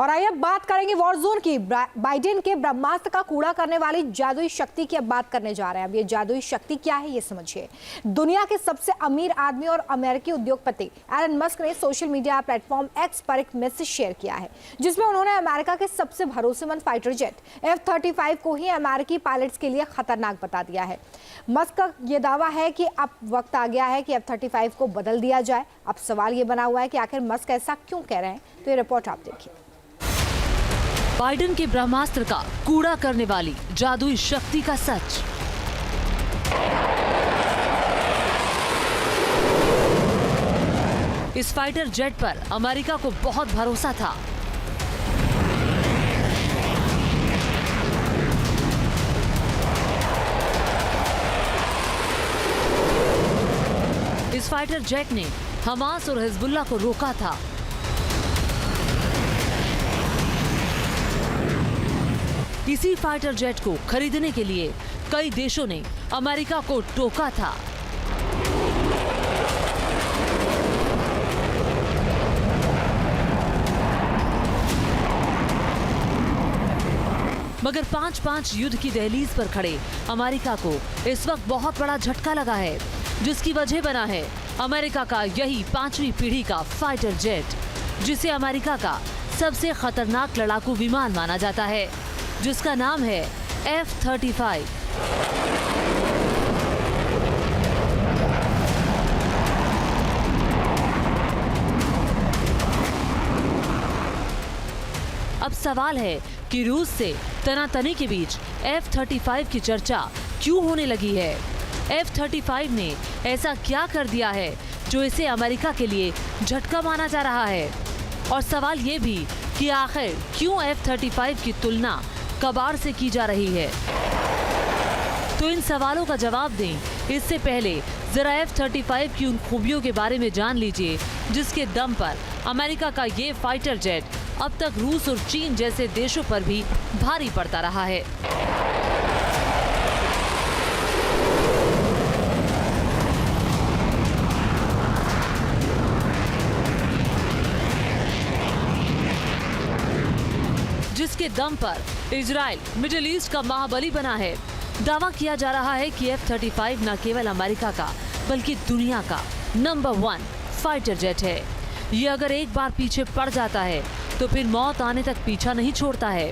और आइए अब बात करेंगे वॉरजोन की। बाइडेन के ब्रह्मास्त्र का कूड़ा करने वाली जादुई शक्ति की अब बात करने जा रहे हैं। अब ये जादुई शक्ति क्या है ये समझिए। दुनिया के सबसे अमीर आदमी और अमेरिकी उद्योगपति एलन मस्क ने सोशल मीडिया प्लेटफॉर्म एक्स पर एक मैसेज शेयर किया है, जिसमें उन्होंने अमेरिका के सबसे भरोसेमंद फाइटर जेट F-35 को ही अमेरिकी पायलट्स के लिए खतरनाक बता दिया है। मस्क का ये दावा है कि अब वक्त आ गया है कि F-35 को बदल दिया जाए। अब सवाल ये बना हुआ है कि आखिर मस्क ऐसा क्यों कह रहे हैं, तो ये रिपोर्ट आप देखिए। बाइडेन के ब्रह्मास्त्र का कूड़ा करने वाली जादुई शक्ति का सच। इस फाइटर जेट पर अमेरिका को बहुत भरोसा था। इस फाइटर जेट ने हमास और हिजबुल्लाह को रोका था। इसी फाइटर जेट को खरीदने के लिए कई देशों ने अमेरिका को टोका था। मगर 5-5 युद्ध की दहलीज पर खड़े अमेरिका को इस वक्त बहुत बड़ा झटका लगा है, जिसकी वजह बना है अमेरिका का यही 5वीं पीढ़ी का फाइटर जेट, जिसे अमेरिका का सबसे खतरनाक लड़ाकू विमान माना जाता है, जिसका नाम है F-35। अब सवाल है कि रूस से तनातनी के बीच F-35 की चर्चा क्यों होने लगी है। F-35 ने ऐसा क्या कर दिया है जो इसे अमेरिका के लिए झटका माना जा रहा है, और सवाल ये भी कि आखिर क्यों F-35 की तुलना कबाड़ से की जा रही है। तो इन सवालों का जवाब दें इससे पहले जरा F-35 की उन खूबियों के बारे में जान लीजिए, जिसके दम पर अमेरिका का ये फाइटर जेट अब तक रूस और चीन जैसे देशों पर भी भारी पड़ता रहा है। जिसके दम पर इजराइल मिडिल ईस्ट का महाबली बना है। दावा किया जा रहा है कि F-35 न केवल अमेरिका का बल्कि दुनिया का नंबर 1 फाइटर जेट है। ये अगर एक बार पीछे पड़ जाता है तो फिर मौत आने तक पीछा नहीं छोड़ता है।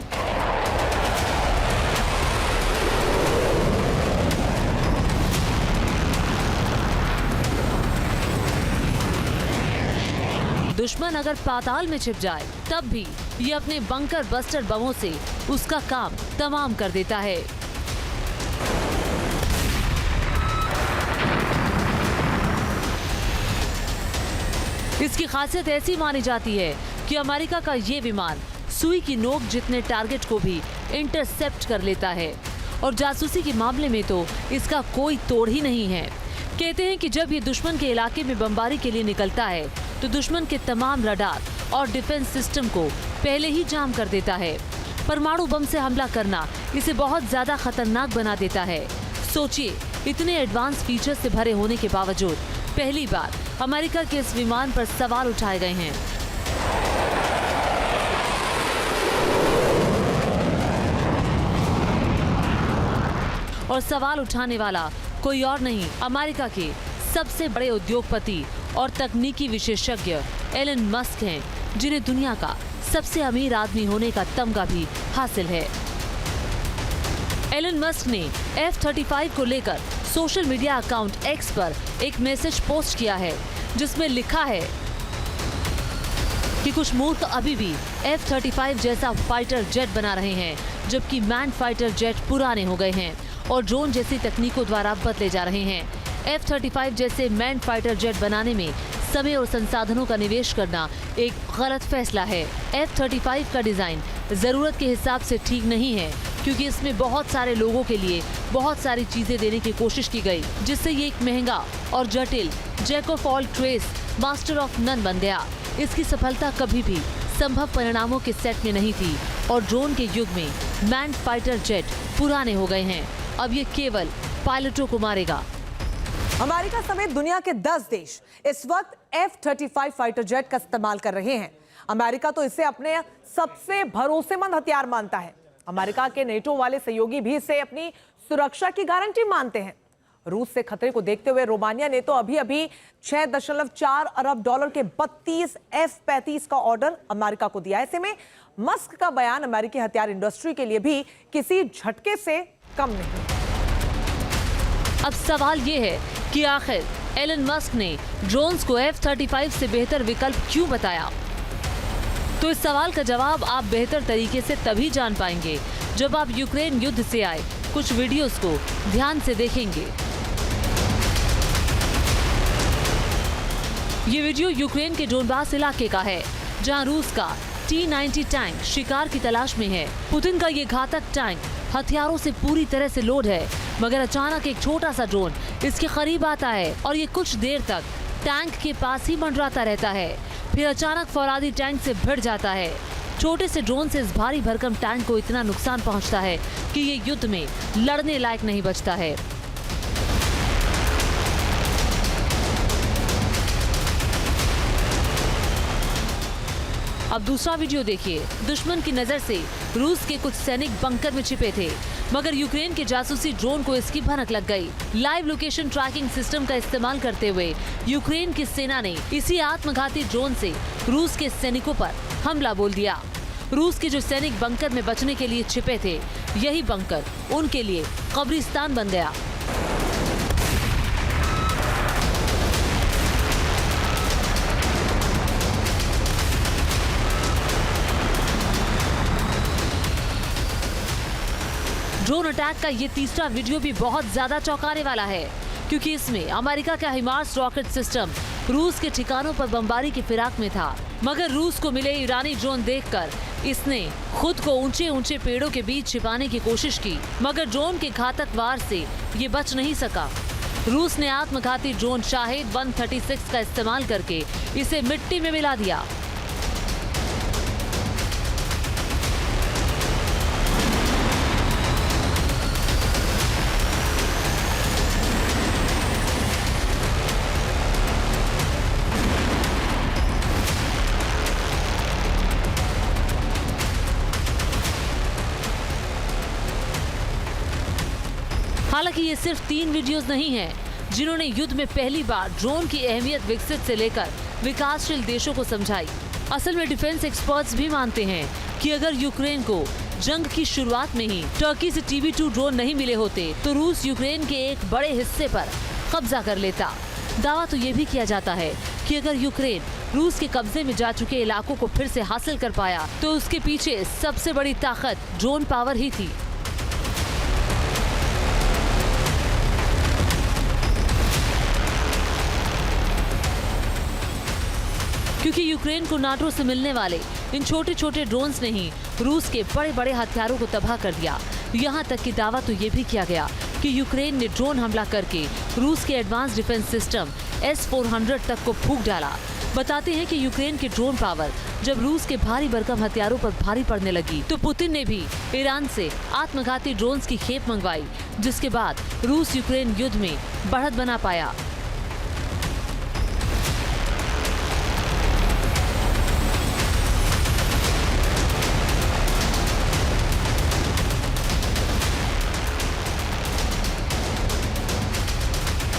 दुश्मन अगर पाताल में छिप जाए तब भी ये अपने बंकर बस्टर बमों से उसका काम तमाम कर देता है। इसकी खासियत ऐसी मानी जाती है कि अमेरिका का ये विमान सुई की नोक जितने टारगेट को भी इंटरसेप्ट कर लेता है, और जासूसी के मामले में तो इसका कोई तोड़ ही नहीं है। कहते हैं कि जब ये दुश्मन के इलाके में बमबारी के लिए निकलता है तो दुश्मन के तमाम रडार और डिफेंस सिस्टम को पहले ही जाम कर देता है। परमाणु बम से हमला करना इसे बहुत ज्यादा खतरनाक बना देता है। सोचिए, इतने एडवांस फीचर से भरे होने के बावजूद पहली बार अमेरिका के इस विमान पर सवाल उठाए गए हैं। और सवाल उठाने वाला कोई और नहीं, अमेरिका के सबसे बड़े उद्योगपति और तकनीकी विशेषज्ञ एलन मस्क हैं, जिन्हें दुनिया का सबसे अमीर आदमी होने का तमगा भी हासिल है। एलन मस्क ने F-35 को लेकर सोशल मीडिया अकाउंट X पर एक मैसेज पोस्ट किया है, जिसमें लिखा है कि कुछ मूर्ख अभी भी F-35 जैसा फाइटर जेट बना रहे हैं, जबकि मैन फाइटर जेट पुराने हो गए हैं और ड्रोन जैसी तकनीकों द्वारा बदले जा रहे हैं। F-35 जैसे मैन फाइटर जेट बनाने में समय और संसाधनों का निवेश करना एक गलत फैसला है। F-35 का डिजाइन जरूरत के हिसाब से ठीक नहीं है, क्योंकि इसमें बहुत सारे लोगों के लिए बहुत सारी चीजें देने की कोशिश की गई, जिससे ये एक महंगा और जटिल jack of all trades master of none बन गया। इसकी सफलता कभी भी संभव परिणामों के सेट में नहीं थी, और ड्रोन के युग में मैन फाइटर जेट पुराने हो गए हैं। अब ये केवल पायलटों को मारेगा। अमेरिका समेत दुनिया के 10 देश इस वक्त F-35 फाइटर जेट का इस्तेमाल कर रहे हैं। अमेरिका तो इसे अपने सबसे भरोसेमंद हथियार मानता है। अमेरिका के नेटो वाले सहयोगी भी इसे अपनी सुरक्षा की गारंटी मानते हैं। रूस से खतरे को देखते हुए रोमानिया ने तो अभी 6.4 अरब डॉलर के 32 F-35 का ऑर्डर अमेरिका को दिया। ऐसे में मस्क का बयान अमेरिकी हथियार इंडस्ट्री के लिए भी किसी झटके से कम नहीं। अब सवाल ये है कि आखिर एलन मस्क ने ड्रोन्स को F-35 से बेहतर विकल्प क्यों बताया? तो इस सवाल का जवाब आप बेहतर तरीके से तभी जान पाएंगे जब आप यूक्रेन युद्ध से आए कुछ वीडियोस को ध्यान से देखेंगे। ये वीडियो यूक्रेन के डोनबास इलाके का है, जहां रूस का T-90 टैंक शिकार की तलाश में है। पुतिन का ये घातक टैंक हथियारों से पूरी तरह से लोड है, मगर अचानक एक छोटा सा ड्रोन इसके करीब आता है और ये कुछ देर तक टैंक के पास ही मंडराता रहता है। फिर अचानक फौलादी टैंक से भिड़ जाता है। छोटे से ड्रोन से इस भारी भरकम टैंक को इतना नुकसान पहुंचता है कि ये युद्ध में लड़ने लायक नहीं बचता है। अब दूसरा वीडियो देखिए। दुश्मन की नजर से रूस के कुछ सैनिक बंकर में छिपे थे, मगर यूक्रेन के जासूसी ड्रोन को इसकी भनक लग गई। लाइव लोकेशन ट्रैकिंग सिस्टम का इस्तेमाल करते हुए यूक्रेन की सेना ने इसी आत्मघाती ड्रोन से रूस के सैनिकों पर हमला बोल दिया। रूस के जो सैनिक बंकर में बचने के लिए छिपे थे, यही बंकर उनके लिए कब्रिस्तान बन गया। ड्रोन अटैक का ये तीसरा वीडियो भी बहुत ज्यादा चौंकाने वाला है, क्योंकि इसमें अमेरिका का हिमार्स रॉकेट सिस्टम रूस के ठिकानों पर बमबारी की फिराक में था। मगर रूस को मिले ईरानी ड्रोन देखकर इसने खुद को ऊंचे ऊंचे पेड़ों के बीच छिपाने की कोशिश की, मगर ड्रोन के घातक वार से ये बच नहीं सका। रूस ने आत्मघाती ड्रोन शाहिद 136 का इस्तेमाल करके इसे मिट्टी में मिला दिया। हालांकि ये सिर्फ 3 वीडियोस नहीं हैं जिन्होंने युद्ध में पहली बार ड्रोन की अहमियत विकसित से लेकर विकासशील देशों को समझाई। असल में डिफेंस एक्सपर्ट्स भी मानते हैं कि अगर यूक्रेन को जंग की शुरुआत में ही टर्की से TB2 ड्रोन नहीं मिले होते तो रूस यूक्रेन के एक बड़े हिस्से पर कब्जा कर लेता। दावा तो ये भी किया जाता है कि अगर यूक्रेन रूस के कब्जे में जा चुके इलाकों को फिर से हासिल कर पाया तो उसके पीछे सबसे बड़ी ताकत ड्रोन पावर ही थी। क्योंकि यूक्रेन को नाटो से मिलने वाले इन छोटे छोटे ड्रोन्स ने ही रूस के बड़े बड़े हथियारों को तबाह कर दिया। यहाँ तक कि दावा तो ये भी किया गया कि यूक्रेन ने ड्रोन हमला करके रूस के एडवांस डिफेंस सिस्टम S-400 तक को फूंक डाला। बताते हैं कि यूक्रेन की ड्रोन पावर जब रूस के भारी भरकम हथियारों पर भारी पड़ने लगी तो पुतिन ने भी ईरान से आत्मघाती ड्रोन्स की खेप मंगवाई, जिसके बाद रूस यूक्रेन युद्ध में बढ़त बना पाया।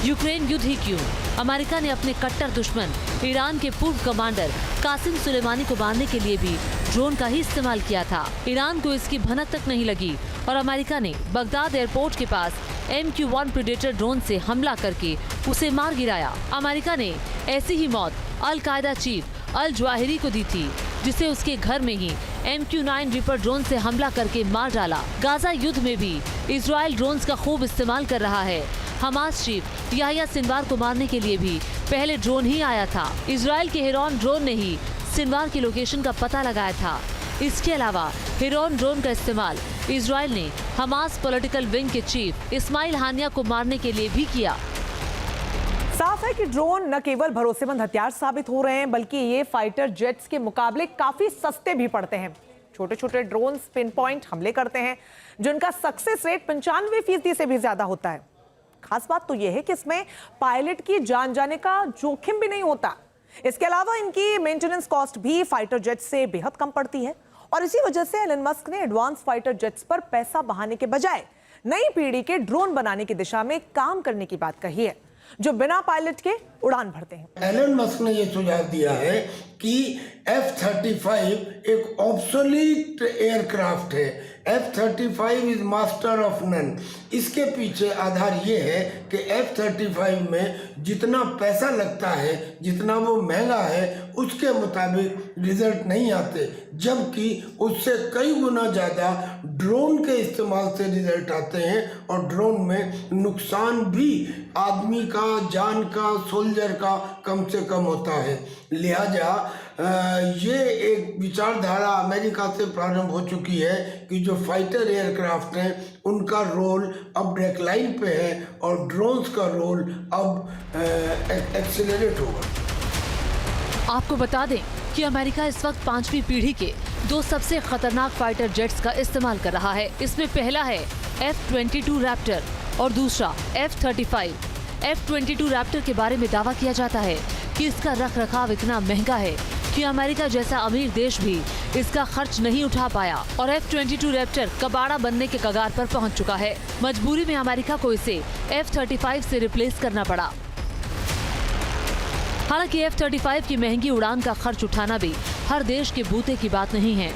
यूक्रेन युद्ध ही क्यों? अमेरिका ने अपने कट्टर दुश्मन ईरान के पूर्व कमांडर कासिम सुलेमानी को मारने के लिए भी ड्रोन का ही इस्तेमाल किया था। ईरान को इसकी भनक तक नहीं लगी और अमेरिका ने बगदाद एयरपोर्ट के पास MQ-1 प्रेडेटर ड्रोन से हमला करके उसे मार गिराया। अमेरिका ने ऐसी ही मौत अल कायदा चीफ अल जवाहिरी को दी थी, जिसे उसके घर में ही MQ-9 रिपर ड्रोन से हमला करके मार डाला। गाजा युद्ध में भी इजराइल ड्रोन्स का खूब इस्तेमाल कर रहा है। हमास चीफ याह्या सिनवार को मारने के लिए भी पहले ड्रोन ही आया था। इजराइल के हेरॉन ड्रोन ने ही सिनवार की लोकेशन का पता लगाया था। इसके अलावा हेरॉन ड्रोन का इस्तेमाल इजराइल ने हमास पॉलिटिकल विंग के चीफ इस्माइल हानिया को मारने के लिए भी किया। साफ है कि ड्रोन न केवल भरोसेमंद हथियार साबित हो रहे हैं, बल्कि ये फाइटर जेट्स के मुकाबले काफी सस्ते भी पड़ते हैं। छोटे छोटे ड्रोन पिन पॉइंट हमले करते हैं, जिनका सक्सेस रेट 95% से भी ज्यादा होता है। खास बात तो यह है कि इसमें पायलट की जान जाने का जोखिम भी नहीं होता। इसके अलावा इनकी मेंटेनेंस कॉस्ट भी फाइटर जेट से बेहद कम पड़ती है और इसी वजह से एलन मस्क ने एडवांस फाइटर जेट्स पर पैसा बहाने के बजाय नई पीढ़ी के ड्रोन बनाने की दिशा में काम करने की बात कही है, जो बिना पायलट के उड़ान भरते हैं। एलन मस्क ने यह सुझाव दिया है कि F-35 एक ऑब्सोलीट एयरक्राफ्ट है। F-35 is master of none. इसके पीछे आधार ये है कि F-35 में जितना पैसा लगता है, जितना वो महंगा है, उसके मुताबिक रिजल्ट नहीं आते, जबकि उससे कई गुना ज़्यादा ड्रोन के इस्तेमाल से रिजल्ट आते हैं और ड्रोन में नुकसान भी आदमी का, जान का, सोल्जर का कम से कम होता है। लिहाजा ये एक विचारधारा अमेरिका से प्रारंभ हो चुकी है कि जो फाइटर एयरक्राफ्ट हैं उनका रोल अब डेक्लाइन पे है और ड्रोन्स का रोल अब एक्सेलरेट होगा। आपको बता दें कि अमेरिका इस वक्त 5वीं पीढ़ी के 2 सबसे खतरनाक फाइटर जेट्स का इस्तेमाल कर रहा है। इसमें पहला है F-22 रैप्टर और दूसरा F-35। F-22 रैप्टर के बारे में दावा किया जाता है कि इसका रखरखाव इतना महंगा है कि अमेरिका जैसा अमीर देश भी इसका खर्च नहीं उठा पाया और F-22 रैप्टर कबाड़ा बनने के कगार पर पहुंच चुका है। मजबूरी में अमेरिका को इसे F-35 से रिप्लेस करना पड़ा। हालांकि F-35 की महंगी उड़ान का खर्च उठाना भी हर देश के बूते की बात नहीं है।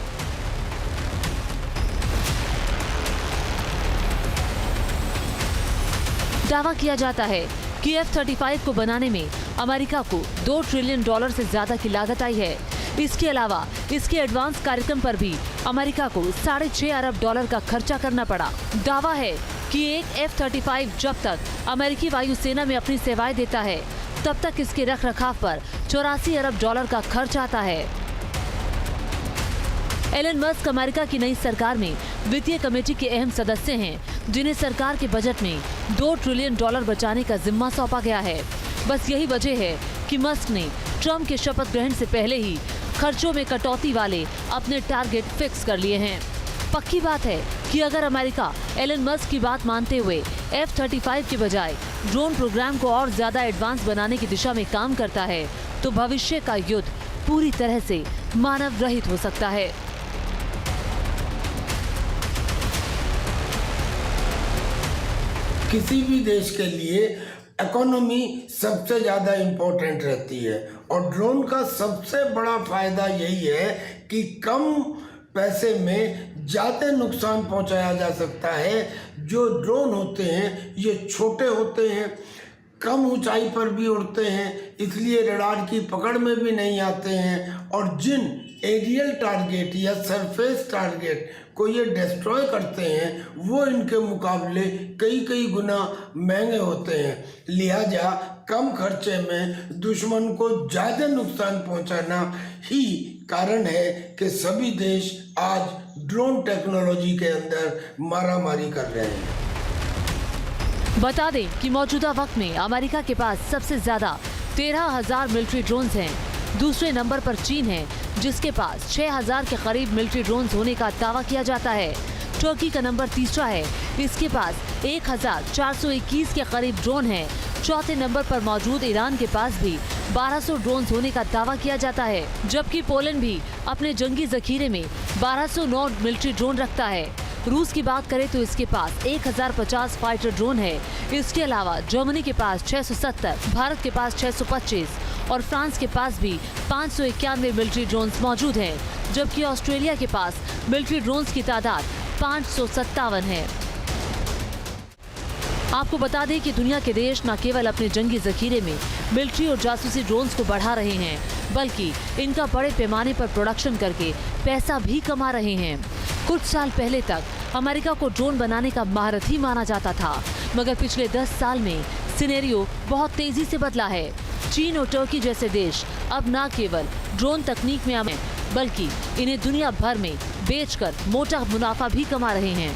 दावा किया जाता है कि F-35 को बनाने में अमेरिका को $2 ट्रिलियन से ज्यादा की लागत आई है। इसके अलावा इसके एडवांस कार्यक्रम पर भी अमेरिका को $6.5 अरब का खर्चा करना पड़ा। दावा है कि एक F-35 जब तक अमेरिकी वायुसेना में अपनी सेवाएं देता है, तब तक इसके रखरखाव पर $84 अरब का खर्च आता है। एलन मस्क अमेरिका की नई सरकार में वित्तीय कमेटी के अहम सदस्य हैं, जिन्हें सरकार के बजट में $2 ट्रिलियन बचाने का जिम्मा सौंपा गया है। बस यही वजह है कि मस्क ने ट्रम्प के शपथ ग्रहण से पहले ही खर्चों में कटौती वाले अपने टारगेट फिक्स कर लिए हैं। पक्की बात है कि अगर अमेरिका एलन मस्क की बात मानते हुए F-35 के बजाय ड्रोन प्रोग्राम को और ज्यादा एडवांस बनाने की दिशा में काम करता है, तो भविष्य का युद्ध पूरी तरह से मानव रहित हो सकता है। किसी भी देश के लिए इकोनॉमी सबसे ज़्यादा इम्पोर्टेंट रहती है और ड्रोन का सबसे बड़ा फायदा यही है कि कम पैसे में ज़्यादा नुकसान पहुंचाया जा सकता है। जो ड्रोन होते हैं ये छोटे होते हैं, कम ऊंचाई पर भी उड़ते हैं, इसलिए रडार की पकड़ में भी नहीं आते हैं और जिन एरियल टारगेट या सरफेस टारगेट को ये डिस्ट्रॉय करते हैं वो इनके मुकाबले कई गुना महंगे होते हैं। लिहाजा कम खर्चे में दुश्मन को ज़्यादा नुकसान पहुंचाना ही कारण है कि सभी देश आज ड्रोन टेक्नोलॉजी के अंदर मारामारी कर रहे हैं। बता दें कि मौजूदा वक्त में अमेरिका के पास सबसे ज्यादा 13,000 मिलिट्री ड्रोन्स हैं। दूसरे नंबर पर चीन है, जिसके पास 6,000 के करीब मिलिट्री ड्रोन्स होने का दावा किया जाता है। तुर्की का नंबर तीसरा है, इसके पास 1,421 के करीब ड्रोन हैं। चौथे नंबर पर मौजूद ईरान के पास भी 1200 ड्रोन्स होने का दावा किया जाता है, जबकि पोलैंड भी अपने जंगी जखीरे में 1209 मिलिट्री ड्रोन रखता है। रूस की बात करें तो इसके पास 1050 फाइटर ड्रोन है। इसके अलावा जर्मनी के पास 670, भारत के पास 625 और फ्रांस के पास भी 591 मिलिट्री ड्रोन्स मौजूद हैं, जबकि ऑस्ट्रेलिया के पास मिलिट्री ड्रोन्स की तादाद 557 है। आपको बता दें कि दुनिया के देश न केवल अपने जंगी जखीरे में मिलिट्री और जासूसी ड्रोन्स को बढ़ा रहे हैं, बल्कि इनका बड़े पैमाने पर प्रोडक्शन करके पैसा भी कमा रहे हैं। कुछ साल पहले तक अमेरिका को ड्रोन बनाने का महारथी माना जाता था, मगर पिछले 10 साल में सिनेरियो बहुत तेजी से बदला है। चीन और तुर्की जैसे देश अब न केवल ड्रोन तकनीक में आगे, बल्कि इन्हें दुनिया भर में बेचकर मोटा मुनाफा भी कमा रहे हैं।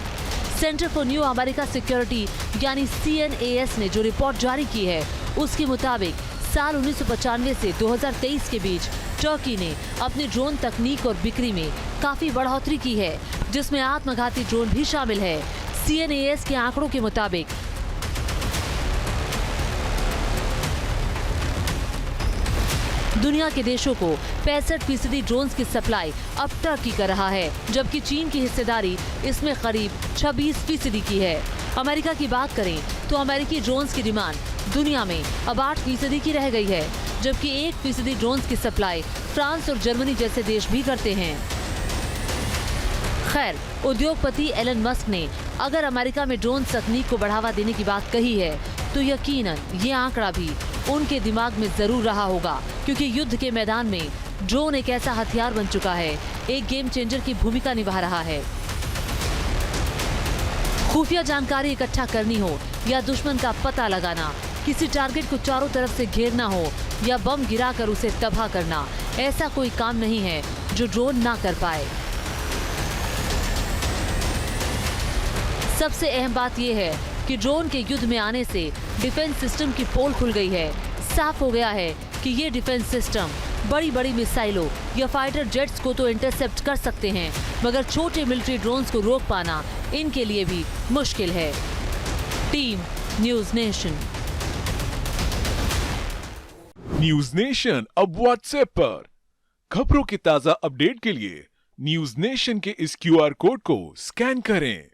Centre for new America security यानी CNAS ने जो रिपोर्ट जारी की है, उसके मुताबिक साल 1995 से 2023 के बीच तुर्की ने अपनी ड्रोन तकनीक और बिक्री में काफी बढ़ोतरी की है, जिसमें आत्मघाती ड्रोन भी शामिल है। CNAS के आंकड़ों के मुताबिक दुनिया के देशों को 65% ड्रोन्स की सप्लाई अब टर्की कर रहा है, जबकि चीन की हिस्सेदारी इसमें करीब 26% की है। अमेरिका की बात करें तो अमेरिकी ड्रोन्स की डिमांड दुनिया में अब 8% की रह गई है, जबकि 1% ड्रोन्स की सप्लाई फ्रांस और जर्मनी जैसे देश भी करते हैं। खैर, उद्योगपति एलन मस्क ने अगर अमेरिका में ड्रोन तकनीक को बढ़ावा देने की बात कही है तो यकीनन ये आंकड़ा भी उनके दिमाग में जरूर रहा होगा, क्योंकि युद्ध के मैदान में ड्रोन एक ऐसा हथियार बन चुका है, एक गेम चेंजर की भूमिका निभा रहा है। खुफिया जानकारी इकट्ठा करनी हो या दुश्मन का पता लगाना, किसी टारगेट को चारों तरफ से घेरना हो या बम गिराकर उसे तबाह करना, ऐसा कोई काम नहीं है जो ड्रोन ना कर पाए। सबसे अहम बात यह है कि ड्रोन के युद्ध में आने से डिफेंस सिस्टम की पोल खुल गई है। साफ हो गया है कि ये डिफेंस सिस्टम बड़ी बड़ी मिसाइलों या फाइटर जेट्स को तो इंटरसेप्ट कर सकते हैं, मगर छोटे मिलिट्री ड्रोन्स को रोक पाना इनके लिए भी मुश्किल है। Team news nation. News nation अब व्हाट्सएप पर खबरों की ताजा अपडेट के लिए न्यूज़ नेशन के इस QR कोड को स्कैन करें।